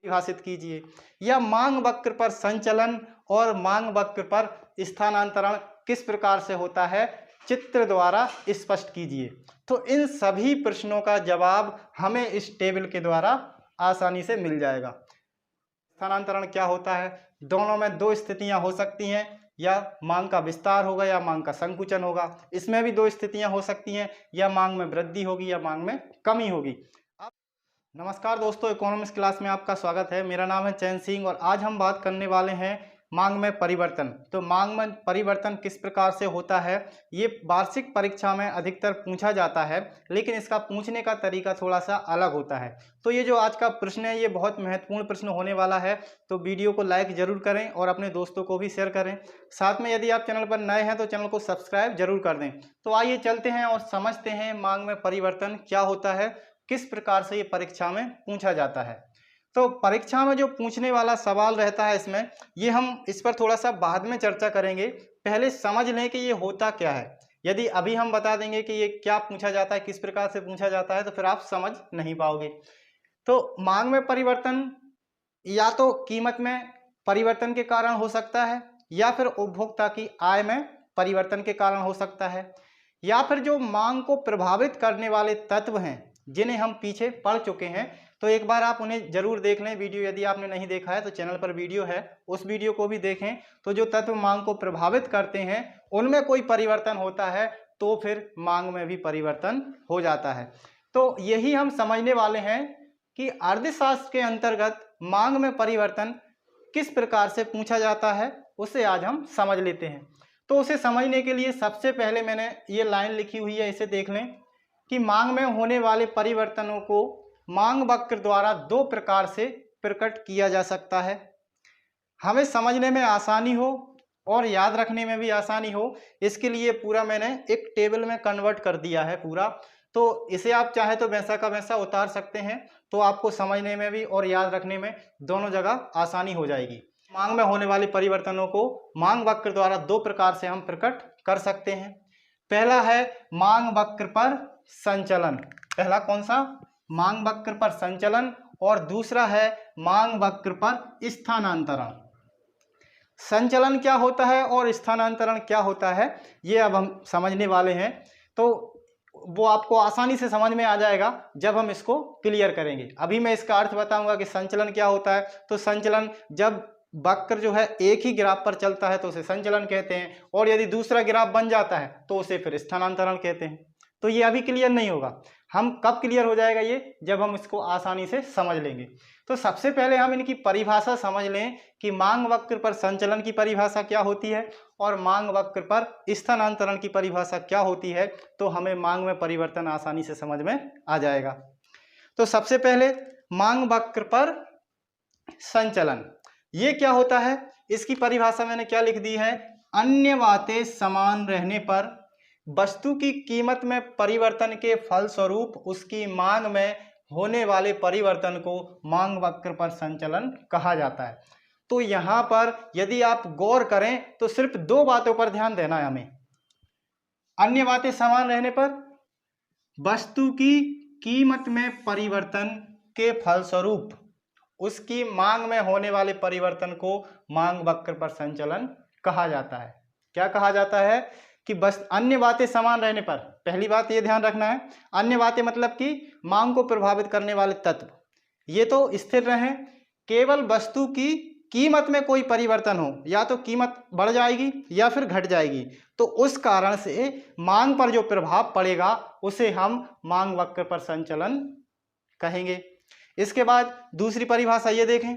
परिभाषित कीजिए, या मांग वक्र पर संचलन और मांग वक्र पर स्थानांतरण किस प्रकार से होता है, चित्र द्वारा स्पष्ट कीजिए। तो इन सभी प्रश्नों का जवाब हमें इस टेबल के द्वारा आसानी से मिल जाएगा। स्थानांतरण क्या होता है, दोनों में दो स्थितियां हो सकती हैं, या मांग का विस्तार होगा या मांग का संकुचन होगा। इसमें भी दो स्थितियां हो सकती हैं, या मांग में वृद्धि होगी या मांग में कमी होगी। नमस्कार दोस्तों, इकोनॉमिक्स क्लास में आपका स्वागत है। मेरा नाम है चैन सिंह और आज हम बात करने वाले हैं मांग में परिवर्तन। तो मांग में परिवर्तन किस प्रकार से होता है, ये वार्षिक परीक्षा में अधिकतर पूछा जाता है, लेकिन इसका पूछने का तरीका थोड़ा सा अलग होता है। तो ये जो आज का प्रश्न है ये बहुत महत्वपूर्ण प्रश्न होने वाला है, तो वीडियो को लाइक जरूर करें और अपने दोस्तों को भी शेयर करें। साथ में यदि आप चैनल पर नए हैं तो चैनल को सब्सक्राइब जरूर कर दें। तो आइए चलते हैं और समझते हैं मांग में परिवर्तन क्या होता है, किस प्रकार से ये परीक्षा में पूछा जाता है। तो परीक्षा में जो पूछने वाला सवाल रहता है इसमें, ये हम इस पर थोड़ा सा बाद में चर्चा करेंगे। पहले समझ लें कि ये होता क्या है। यदि अभी हम बता देंगे कि ये क्या पूछा जाता है, किस प्रकार से पूछा जाता है, तो फिर आप समझ नहीं पाओगे। तो मांग में परिवर्तन या तो कीमत में परिवर्तन के कारण हो सकता है, या फिर उपभोक्ता की आय में परिवर्तन के कारण हो सकता है, या फिर जो मांग को प्रभावित करने वाले तत्व हैं जिन्हें हम पीछे पढ़ चुके हैं, तो एक बार आप उन्हें जरूर देख लें। वीडियो यदि आपने नहीं देखा है तो चैनल पर वीडियो है, उस वीडियो को भी देखें। तो जो तत्व मांग को प्रभावित करते हैं उनमें कोई परिवर्तन होता है तो फिर मांग में भी परिवर्तन हो जाता है। तो यही हम समझने वाले हैं कि अर्थशास्त्र के अंतर्गत मांग में परिवर्तन किस प्रकार से पूछा जाता है, उसे आज हम समझ लेते हैं। तो उसे समझने के लिए सबसे पहले मैंने ये लाइन लिखी हुई है, इसे देख लें कि मांग में होने वाले परिवर्तनों को मांग वक्र द्वारा दो प्रकार से प्रकट किया जा सकता है। हमें समझने में आसानी हो और याद रखने में भी आसानी हो, इसके लिए पूरा मैंने एक टेबल में कन्वर्ट कर दिया है पूरा। तो इसे आप चाहे तो वैसा का वैसा उतार सकते हैं, तो आपको समझने में भी और याद रखने में दोनों जगह आसानी हो जाएगी। मांग में होने वाले परिवर्तनों को मांग वक्र द्वारा दो प्रकार से हम प्रकट कर सकते हैं। पहला है मांग वक्र पर संचलन। पहला कौन सा, मांग वक्र पर संचलन, और दूसरा है मांग वक्र पर स्थानांतरण। संचलन क्या होता है और स्थानांतरण क्या होता है, ये अब हम समझने वाले हैं। तो वो आपको आसानी से समझ में आ जाएगा जब हम इसको क्लियर करेंगे। अभी मैं इसका अर्थ बताऊंगा कि संचलन क्या होता है। तो संचलन, जब वक्र जो है एक ही ग्राफ पर चलता है तो उसे संचलन कहते हैं, और यदि दूसरा ग्राफ बन जाता है तो उसे फिर स्थानांतरण कहते हैं। तो ये अभी क्लियर नहीं होगा, हम कब क्लियर हो जाएगा ये, जब हम इसको आसानी से समझ लेंगे। तो सबसे पहले हम इनकी परिभाषा समझ लें कि मांग वक्र पर संचलन की परिभाषा क्या होती है और मांग वक्र पर स्थानांतरण की परिभाषा क्या होती है, तो हमें मांग में परिवर्तन आसानी से समझ में आ जाएगा। तो सबसे पहले मांग वक्र पर संचलन, ये क्या होता है, इसकी परिभाषा मैंने क्या लिख दी है, अन्य बातें समान रहने पर वस्तु की कीमत में परिवर्तन के फलस्वरूप उसकी मांग में होने वाले परिवर्तन को मांग वक्र पर संचलन कहा जाता है। तो यहाँ पर यदि आप गौर करें तो सिर्फ दो बातों पर ध्यान देना है हमें। अन्य बातें समान रहने पर वस्तु की कीमत में परिवर्तन के फलस्वरूप उसकी मांग में होने वाले परिवर्तन को मांग वक्र पर संचलन कहा जाता है। क्या कहा जाता है कि बस अन्य बातें समान रहने पर, पहली बात ये ध्यान रखना है, अन्य बातें मतलब कि मांग को प्रभावित करने वाले तत्व ये तो स्थिर रहें, केवल वस्तु की कीमत में कोई परिवर्तन हो, या तो कीमत बढ़ जाएगी या फिर घट जाएगी, तो उस कारण से मांग पर जो प्रभाव पड़ेगा उसे हम मांग वक्र पर संचलन कहेंगे। इसके बाद दूसरी परिभाषा ये देखें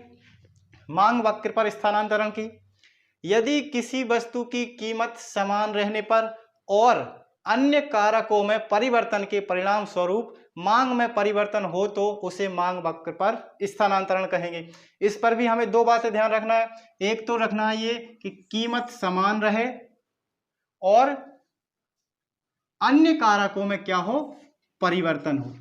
मांग वक्र पर स्थानांतरण की। यदि किसी वस्तु की कीमत समान रहने पर और अन्य कारकों में परिवर्तन के परिणाम स्वरूप मांग में परिवर्तन हो तो उसे मांग वक्र पर स्थानांतरण कहेंगे। इस पर भी हमें दो बातें ध्यान रखना है। एक तो रखना है ये कि कीमत समान रहे और अन्य कारकों में क्या हो, परिवर्तन हो,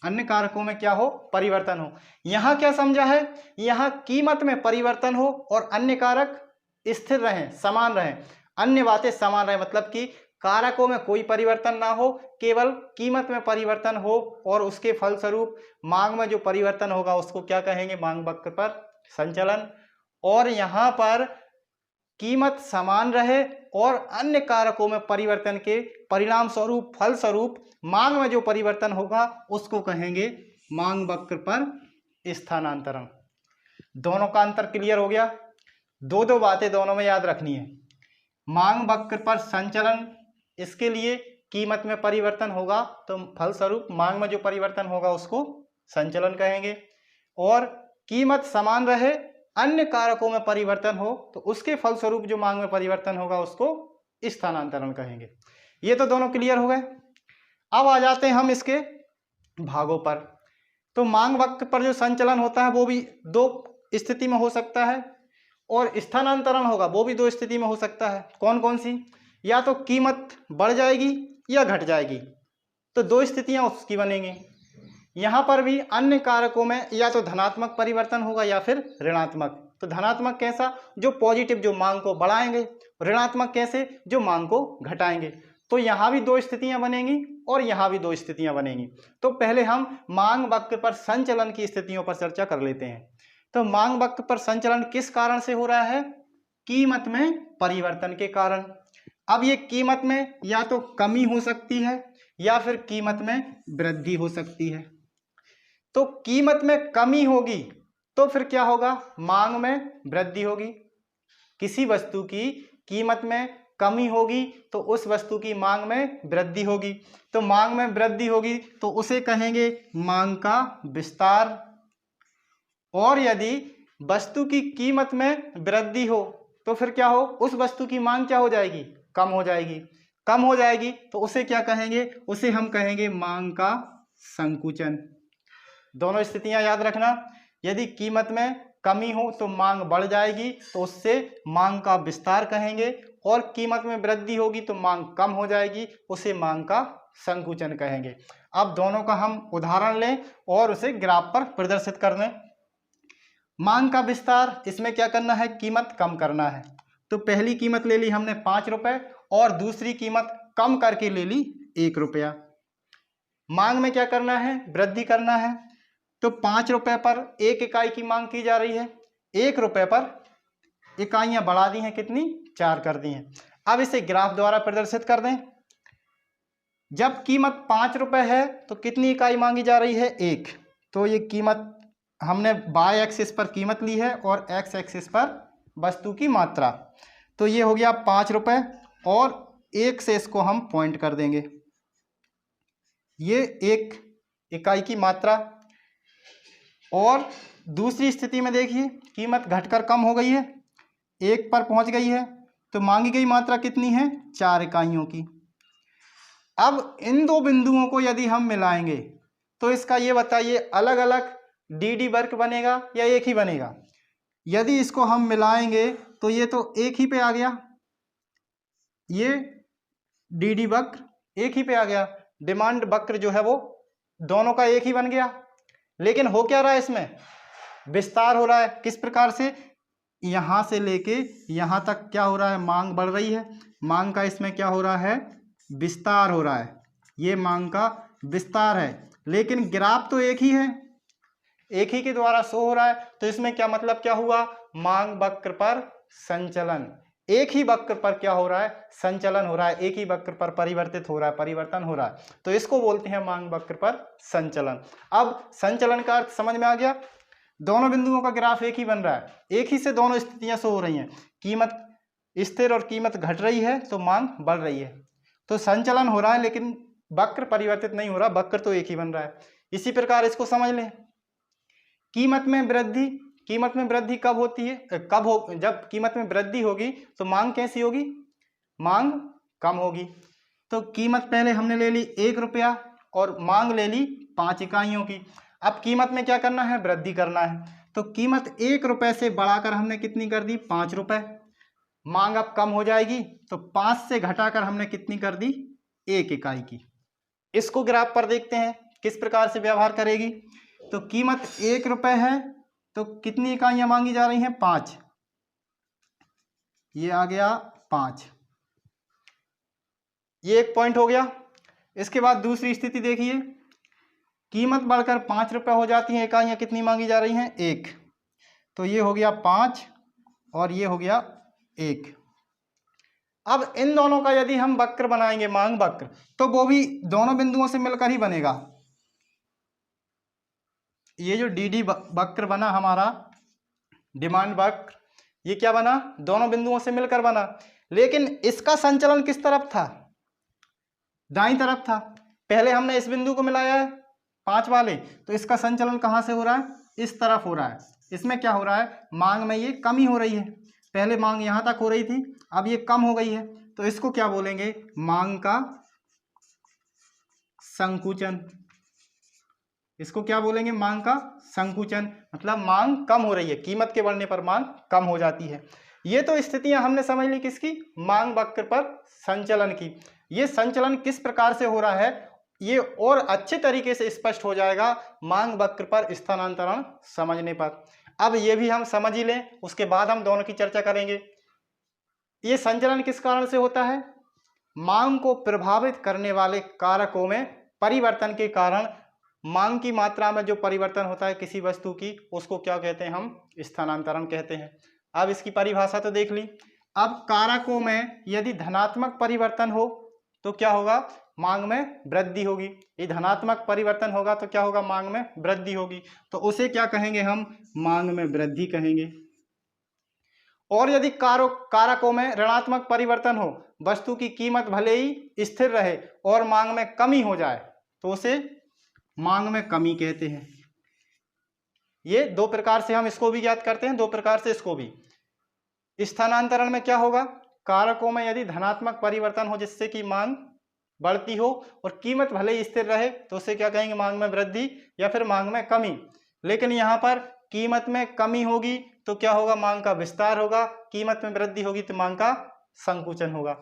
अन्य कारकों में क्या हो, परिवर्तन हो। यहां क्या समझा है, यहां कीमत में परिवर्तन हो और अन्य कारक स्थिर रहें, समान रहें। अन्य बातें समान रहें मतलब कि कारकों में कोई परिवर्तन ना हो, केवल कीमत में परिवर्तन हो और उसके फलस्वरूप मांग में जो परिवर्तन होगा उसको क्या कहेंगे, मांग वक्र पर संचलन। और यहाँ पर कीमत समान रहे और अन्य कारकों में परिवर्तन के परिणाम स्वरूप फलस्वरूप मांग में जो परिवर्तन होगा उसको कहेंगे मांग वक्र पर स्थानांतरण। दोनों का अंतर क्लियर हो गया। दो दो बातें दोनों में याद रखनी है। मांग वक्र पर संचलन, इसके लिए कीमत में परिवर्तन होगा तो फलस्वरूप मांग में जो परिवर्तन होगा उसको संचलन कहेंगे। और कीमत समान रहे, अन्य कारकों में परिवर्तन हो तो उसके फलस्वरूप जो मांग में परिवर्तन होगा उसको स्थानांतरण कहेंगे। ये तो दोनों क्लियर हो गए। अब आ जाते हैं हम इसके भागों पर। तो मांग वक्र पर जो संचलन होता है वो भी दो स्थिति में हो सकता है और स्थानांतरण होगा वो भी दो स्थिति में हो सकता है। कौन कौन सी? या तो कीमत बढ़ जाएगी या घट जाएगी, तो दो स्थितियां उसकी बनेंगी। यहाँ पर भी अन्य कारकों में या तो धनात्मक परिवर्तन होगा या फिर ऋणात्मक। तो धनात्मक कैसा? जो पॉजिटिव, जो मांग को बढ़ाएंगे। ऋणात्मक कैसे? जो मांग को घटाएंगे। तो यहाँ भी दो स्थितियां बनेंगी और यहाँ भी दो स्थितियां बनेंगी। तो पहले हम मांग वक्र पर संचलन की स्थितियों पर चर्चा कर लेते हैं। तो मांग वक्र पर संचलन किस कारण से हो रहा है? कीमत में परिवर्तन के कारण। अब ये कीमत में या तो कमी हो सकती है या फिर कीमत में वृद्धि हो सकती है। तो कीमत में कमी होगी तो फिर क्या होगा? मांग में वृद्धि होगी। किसी वस्तु की कीमत में कमी होगी तो उस वस्तु की मांग में वृद्धि होगी। तो मांग में वृद्धि होगी तो उसे कहेंगे मांग का विस्तार। और यदि वस्तु की कीमत में वृद्धि हो तो फिर क्या हो? उस वस्तु की मांग क्या हो जाएगी? कम हो जाएगी। कम हो जाएगी तो उसे क्या कहेंगे? उसे हम कहेंगे मांग का संकुचन। दोनों स्थितियां याद रखना। यदि कीमत में कमी हो तो मांग बढ़ जाएगी तो उससे मांग का विस्तार कहेंगे, और कीमत में वृद्धि होगी तो मांग कम हो जाएगी, उसे मांग का संकुचन कहेंगे। अब दोनों का हम उदाहरण लें और उसे ग्राफ पर प्रदर्शित कर दें। मांग का विस्तार, इसमें क्या करना है? कीमत कम करना है। तो पहली कीमत ले ली हमने 5 रुपए और दूसरी कीमत कम करके ले ली 1 रुपया। मांग में क्या करना है? वृद्धि करना है। तो 5 रुपए पर 1 इकाई की मांग की जा रही है, 1 रुपए पर इकाइयां बढ़ा दी हैं, कितनी? 4 कर दी हैं। अब इसे ग्राफ द्वारा प्रदर्शित कर दें। जब कीमत 5 रुपए है तो कितनी इकाई मांगी जा रही है? 1। तो ये कीमत हमने बाय एक्सिस पर कीमत ली है और एक्स एक्सिस पर वस्तु की मात्रा। तो ये हो गया 5 रुपए और 1 से इसको हम पॉइंट कर देंगे। ये 1 इकाई की मात्रा। और दूसरी स्थिति में देखिए कीमत घटकर कम हो गई है, 1 पर पहुंच गई है, तो मांगी गई मात्रा कितनी है? 4 इकाइयों की। अब इन दो बिंदुओं को यदि हम मिलाएंगे तो इसका ये बताइए अलग अलग डी वक्र बनेगा या एक ही बनेगा? यदि इसको हम मिलाएंगे तो ये तो एक ही पे आ गया, ये डी वक्र एक ही पे आ गया। डिमांड वक्र जो है वो दोनों का एक ही बन गया। लेकिन हो क्या रहा है? इसमें विस्तार हो रहा है। किस प्रकार से? यहां से लेके यहां तक क्या हो रहा है? मांग बढ़ रही है। मांग का इसमें क्या हो रहा है? विस्तार हो रहा है। ये मांग का विस्तार है, लेकिन ग्राफ तो एक ही है, एक ही के द्वारा शो हो रहा है। तो इसमें क्या मतलब क्या हुआ? मांग वक्र पर संचलन। एक ही वक्र पर क्या हो रहा है? संचलन हो रहा है। एक ही वक्र पर परिवर्तित हो रहा है, परिवर्तन हो रहा है। तो इसको बोलते हैं मांग वक्र पर संचलन। अब संचलन का अर्थ समझ में आ गया। दोनों बिंदुओं का ग्राफ एक ही बन रहा है, एक ही से दोनों स्थितियां शो हो रही हैं। कीमत स्थिर और कीमत घट रही है तो मांग बढ़ रही है। तो संचलन हो रहा है लेकिन वक्र परिवर्तित नहीं हो रहा, वक्र तो एक ही बन रहा है। इसी प्रकार इसको समझ लें। कीमत में वृद्धि, कीमत में वृद्धि कब होती है? जब कीमत में वृद्धि होगी तो मांग कैसी होगी? मांग कम होगी। तो कीमत पहले हमने ले ली 1 रुपया और मांग ले ली 5 इकाइयों की। अब कीमत में क्या करना है? वृद्धि करना है। तो कीमत 1 रुपए से बढ़ाकर हमने कितनी कर दी? 5 रुपए। मांग अब कम हो जाएगी तो 5 से घटाकर हमने कितनी कर दी? 1 इकाई की। इसको ग्राफ पर देखते हैं किस प्रकार से व्यवहार करेगी। तो कीमत 1 रुपए है तो कितनी इकाइयां मांगी जा रही हैं? 5। ये आ गया 5। ये एक पॉइंट हो गया। इसके बाद दूसरी स्थिति देखिए, कीमत बढ़कर 5 रुपये हो जाती है, इकाइयाँ कितनी मांगी जा रही हैं? 1। तो ये हो गया 5 और ये हो गया 1। अब इन दोनों का यदि हम वक्र बनाएंगे, मांग वक्र, तो वो भी दोनों बिंदुओं से मिलकर ही बनेगा। ये जो डी डी वक्र बना हमारा, डिमांड वक्र, ये क्या बना? दोनों बिंदुओं से मिलकर बना। लेकिन इसका संचलन किस तरफ था? दाईं तरफ था। पहले हमने इस बिंदु को मिलाया है 5 वाले, तो इसका संचलन कहाँ से हो रहा है? इस तरफ हो रहा है। इसमें क्या हो रहा है? मांग में ये कमी हो रही है। पहले मांग यहाँ तक हो रही थी, अब ये कम हो गई है, तो इसको क्या बोलेंगे? मांग का संकुचन। इसको क्या बोलेंगे? मांग का संकुचन। मतलब मांग कम हो रही है, कीमत के बढ़ने पर मांग कम हो जाती है। ये तो स्थितियां हमने समझ ली किसकी? मांग वक्र पर संचलन की। ये संचलन किस प्रकार से हो रहा है, ये और अच्छे तरीके से स्पष्ट हो जाएगा मांग वक्र पर स्थानांतरण समझने पर। अब ये भी हम समझ ही लें, उसके बाद हम दोनों की चर्चा करेंगे। ये संचलन किस कारण से होता है? मांग को प्रभावित करने वाले कारकों में परिवर्तन के कारण मांग की मात्रा में जो परिवर्तन होता है किसी वस्तु की, उसको क्या कहते हैं? हम स्थानांतरण कहते हैं। अब इसकी परिभाषा तो देख ली। अब कारकों में यदि धनात्मक परिवर्तन हो तो क्या होगा? मांग में वृद्धि होगी। ये धनात्मक परिवर्तन होगा तो क्या होगा? मांग में वृद्धि होगी। तो उसे क्या कहेंगे हम? मांग में वृद्धि कहेंगे। और यदि कारकों में ऋणात्मक परिवर्तन हो, वस्तु की कीमत भले ही स्थिर रहे और मांग में कमी हो जाए, तो उसे मांग में कमी कहते हैं। ये दो प्रकार से हम इसको भी ज्ञात करते हैं, दो प्रकार से इसको भी। स्थानांतरण में क्या होगा? कारकों में यदि धनात्मक परिवर्तन हो जिससे कि मांग बढ़ती हो और कीमत भले ही स्थिर रहे, तो उसे क्या कहेंगे? मांग में वृद्धि या फिर मांग में कमी। लेकिन यहाँ पर कीमत में कमी होगी तो क्या होगा? मांग का विस्तार होगा। कीमत में वृद्धि होगी तो मांग का संकुचन होगा।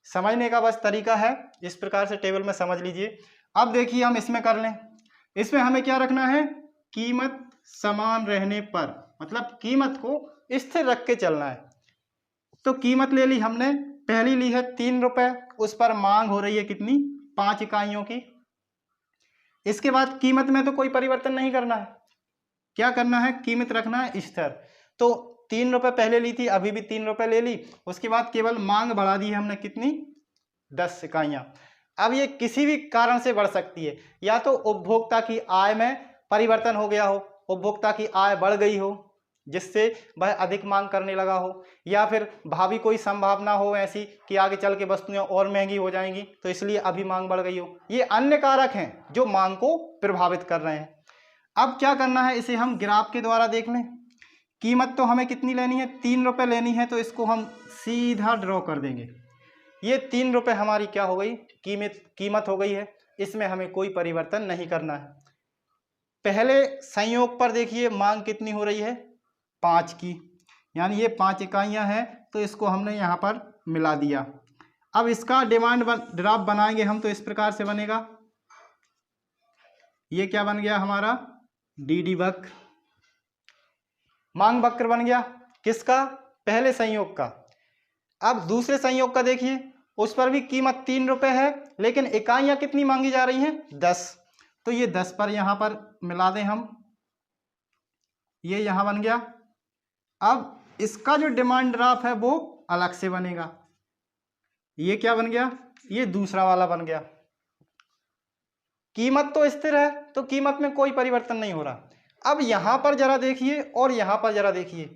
समझने का बस तरीका है, इस प्रकार से टेबल में समझ लीजिए। अब देखिए हम इसमें कर लें। इसमें हमें क्या रखना है? कीमत समान रहने पर, मतलब कीमत को स्थिर रख के चलना है। तो कीमत ले ली हमने, पहली ली है 3 रुपए, उस पर मांग हो रही है कितनी? 5 इकाइयों की। इसके बाद कीमत में तो कोई परिवर्तन नहीं करना है, क्या करना है? कीमत रखना है स्थिर। तो 3 रुपए पहले ली थी, अभी भी 3 रुपए ले ली। उसके बाद केवल मांग बढ़ा दी है हमने कितनी? 10 इकाइयां। अब ये किसी भी कारण से बढ़ सकती है, या तो उपभोक्ता की आय में परिवर्तन हो गया हो, उपभोक्ता की आय बढ़ गई हो जिससे वह अधिक मांग करने लगा हो, या फिर भावी कोई संभावना हो ऐसी कि आगे चल के वस्तुएं और महंगी हो जाएंगी तो इसलिए अभी मांग बढ़ गई हो। ये अन्य कारक हैं जो मांग को प्रभावित कर रहे हैं। अब क्या करना है? इसे हम ग्राफ के द्वारा देख लें। कीमत तो हमें कितनी लेनी है? 3 रुपए लेनी है, तो इसको हम सीधा ड्रॉ कर देंगे। ये 3 रुपए हमारी क्या हो गई? कीमत हो गई है। इसमें हमें कोई परिवर्तन नहीं करना है। पहले संयोग पर देखिए मांग कितनी हो रही है? 5 की, यानी ये 5 इकाइयां हैं, तो इसको हमने यहाँ पर मिला दिया। अब इसका डिमांड ड्राफ्ट बनाएंगे हम, तो इस प्रकार से बनेगा। ये क्या बन गया हमारा? डीडी वक्र, मांग वक्र बन गया। किसका? पहले संयोग का। अब दूसरे संयोग का देखिए, उस पर भी कीमत 3 रुपए है, लेकिन इकाइयां कितनी मांगी जा रही हैं? 10। तो ये 10 पर यहां पर मिला दें हम, ये यहां बन गया। अब इसका जो डिमांड ड्राफ्ट है वो अलग से बनेगा। ये क्या बन गया? ये दूसरा वाला बन गया। कीमत तो स्थिर है, तो कीमत में कोई परिवर्तन नहीं हो रहा। अब यहां पर जरा देखिए और यहां पर जरा देखिए,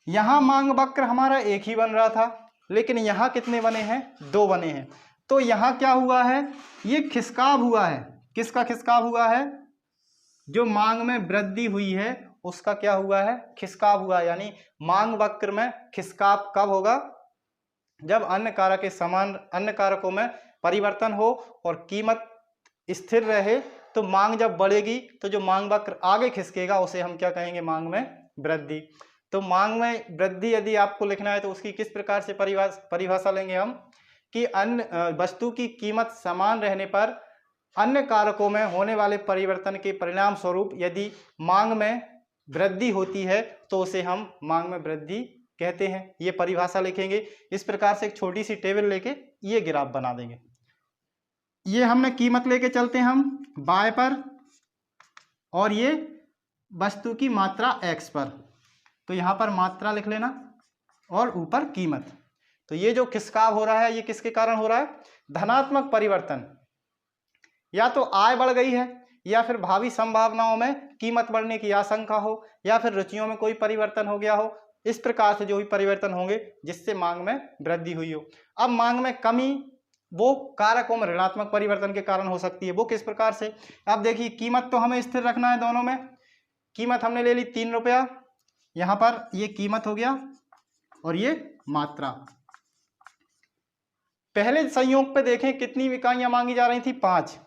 यहां मांग वक्र हमारा एक ही बन रहा था, लेकिन यहां कितने बने हैं? 2 बने हैं। तो यहां क्या हुआ है? ये खिसकाव हुआ है। किसका खिसकाव हुआ है? जो मांग में वृद्धि हुई है उसका क्या हुआ है? खिसकाव हुआ है। यानी मांग वक्र में खिसकाव कब होगा? जब अन्य कारकों में परिवर्तन हो और कीमत स्थिर रहे, तो मांग जब बढ़ेगी तो जो मांग वक्र आगे खिसकेगा उसे हम क्या कहेंगे? मांग में वृद्धि। तो मांग में वृद्धि यदि आपको लिखना है तो उसकी किस प्रकार से परिभाषा लेंगे हम? कि अन्य वस्तु की कीमत समान रहने पर अन्य कारकों में होने वाले परिवर्तन के परिणाम स्वरूप यदि मांग में वृद्धि होती है तो उसे हम मांग में वृद्धि कहते हैं। ये परिभाषा लिखेंगे। इस प्रकार से एक छोटी सी टेबल लेके ये ग्राफ बना देंगे। ये हमने कीमत लेके चलते हैं हम बाय पर, और ये वस्तु की मात्रा x पर, तो यहाँ पर मात्रा लिख लेना और ऊपर कीमत। तो ये जो खिसकाव हो रहा है ये किसके कारण हो रहा है? धनात्मक परिवर्तन। या तो आय बढ़ गई है, या फिर भावी संभावनाओं में कीमत बढ़ने की आशंका हो, या फिर रुचियों में कोई परिवर्तन हो गया हो। इस प्रकार से जो भी परिवर्तन होंगे जिससे मांग में वृद्धि हुई हो। अब मांग में कमी वो कारकों में ऋणात्मक परिवर्तन के कारण हो सकती है। वो किस प्रकार से? अब देखिए, कीमत तो हमें स्थिर रखना है दोनों में। कीमत हमने ले ली 3 रुपया, यहाँ पर ये कीमत हो गया और ये मात्रा। पहले संयोग पे देखें कितनी इकाइयां मांगी जा रही थी? 5।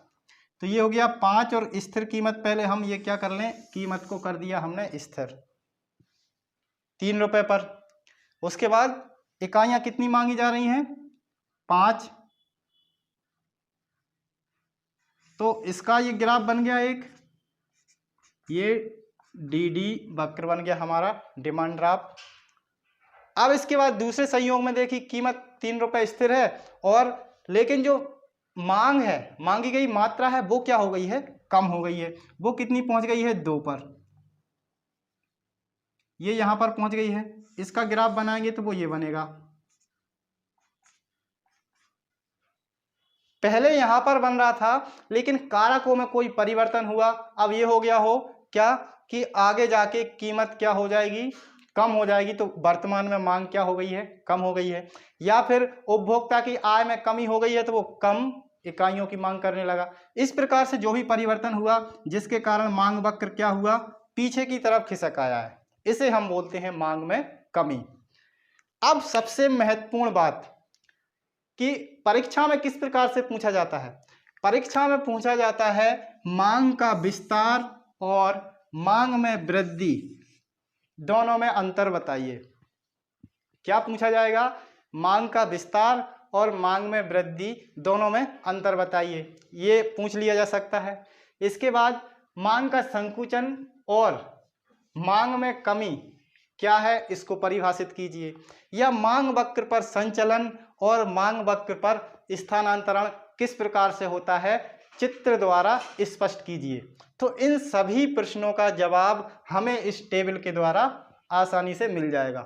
तो ये हो गया 5 और स्थिर कीमत। पहले हम ये क्या कर लें, कीमत को कर दिया हमने स्थिर 3 रुपए पर। उसके बाद इकाइयां कितनी मांगी जा रही हैं? 5। तो इसका ये ग्राफ बन गया एक, ये डी वक्र बन गया हमारा, डिमांड ग्राफ। अब इसके बाद दूसरे संयोग में देखिए कीमत 3 रुपए स्थिर है, और लेकिन जो मांग है, मांगी गई मात्रा है, वो क्या हो गई है? कम हो गई है। वो कितनी पहुंच गई है? 2 पर। ये यहां पर पहुंच गई है। इसका ग्राफ बनाएंगे तो वो ये बनेगा। पहले यहां पर बन रहा था, लेकिन कारकों में कोई परिवर्तन हुआ। अब ये हो गया हो क्या कि आगे जाके कीमत क्या हो जाएगी? कम हो जाएगी। तो वर्तमान में मांग क्या हो गई है? कम हो गई है। या फिर उपभोक्ता की आय में कमी हो गई है, तो वो कम इकाइयों की मांग करने लगा। इस प्रकार से जो भी परिवर्तन हुआ जिसके कारण मांग वक्र क्या हुआ? पीछे की तरफ खिसक आया है। इसे हम बोलते हैं मांग में कमी। अब सबसे महत्वपूर्ण बात कि परीक्षा में किस प्रकार से पूछा जाता है? परीक्षा में पूछा जाता है मांग का विस्तार और मांग में वृद्धि, दोनों में अंतर बताइए। क्या पूछा जाएगा? मांग का विस्तार और मांग में वृद्धि, दोनों में अंतर बताइए। ये पूछ लिया जा सकता है। इसके बाद मांग का संकुचन और मांग में कमी क्या है, इसको परिभाषित कीजिए। या मांग वक्र पर संचलन और मांग वक्र पर स्थानांतरण किस प्रकार से होता है, चित्र द्वारा स्पष्ट कीजिए। तो इन सभी प्रश्नों का जवाब हमें इस टेबल के द्वारा आसानी से मिल जाएगा।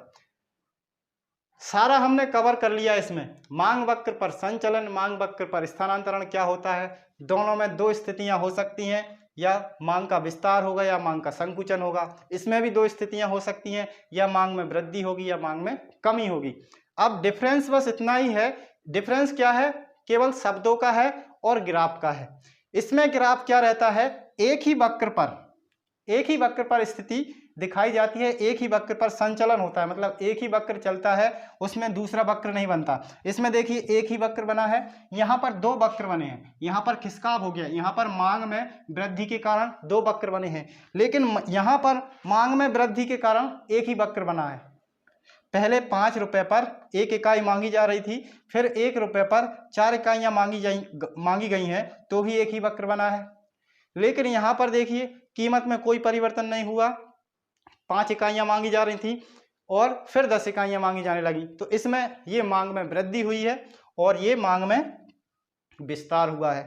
सारा हमने कवर कर लिया इसमें। मांग वक्र पर संचलन, मांग वक्र पर स्थानांतरण क्या होता है। दोनों में 2 स्थितियां हो सकती हैं, या मांग का विस्तार होगा या मांग का संकुचन होगा। इसमें भी 2 स्थितियां हो सकती हैं, या मांग में वृद्धि होगी या मांग में कमी होगी। अब डिफरेंस बस इतना ही है। डिफरेंस क्या है? केवल शब्दों का है और ग्राफ का है। इसमें ग्राफ क्या रहता है? एक ही वक्र पर स्थिति दिखाई जाती है, एक ही वक्र पर संचलन होता है। मतलब एक ही वक्र चलता है, उसमें दूसरा वक्र नहीं बनता। इसमें देखिए एक ही वक्र बना है, यहाँ पर 2 वक्र बने हैं। यहाँ पर खिसकाव हो गया, यहाँ पर मांग में वृद्धि के कारण 2 वक्र बने हैं, लेकिन यहाँ पर मांग में वृद्धि के कारण एक ही वक्र बना है। पहले 5 रुपए पर 1 इकाई मांगी जा रही थी, फिर 1 रुपए पर 4 इकाइयां मांगी गई हैं, तो भी एक ही वक्र बना है। लेकिन यहाँ पर देखिए कीमत में कोई परिवर्तन नहीं हुआ। 5 इकाइयां मांगी जा रही थी और फिर 10 इकाइयां मांगी जाने लगी। तो इसमें ये मांग में वृद्धि हुई है और ये मांग में विस्तार हुआ है।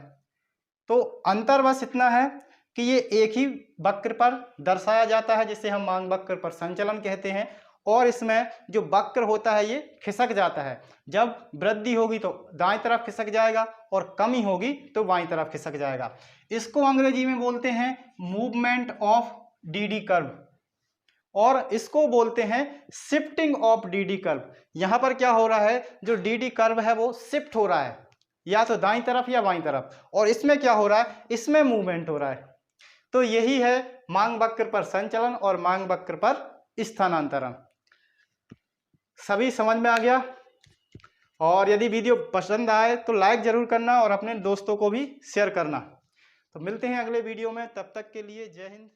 तो अंतर बस इतना है कि ये एक ही वक्र पर दर्शाया जाता है, जिसे हम मांग वक्र पर संचलन कहते हैं। और इसमें जो वक्र होता है ये खिसक जाता है। जब वृद्धि होगी तो दाएं तरफ खिसक जाएगा और कमी होगी तो बाईं तरफ खिसक जाएगा। इसको अंग्रेजी में बोलते हैं मूवमेंट ऑफ डीडी कर्व, और इसको बोलते हैं शिफ्टिंग ऑफ डीडी कर्व। यहां पर क्या हो रहा है, जो डीडी कर्व है वो शिफ्ट हो रहा है, या तो दाईं तरफ या बाईं तरफ। और इसमें क्या हो रहा है, इसमें मूवमेंट हो रहा है। तो यही है मांग वक्र पर संचलन और मांग वक्र पर स्थानांतरण। सभी समझ में आ गया? और यदि वीडियो पसंद आए तो लाइक जरूर करना और अपने दोस्तों को भी शेयर करना। तो मिलते हैं अगले वीडियो में, तब तक के लिए जय हिंद।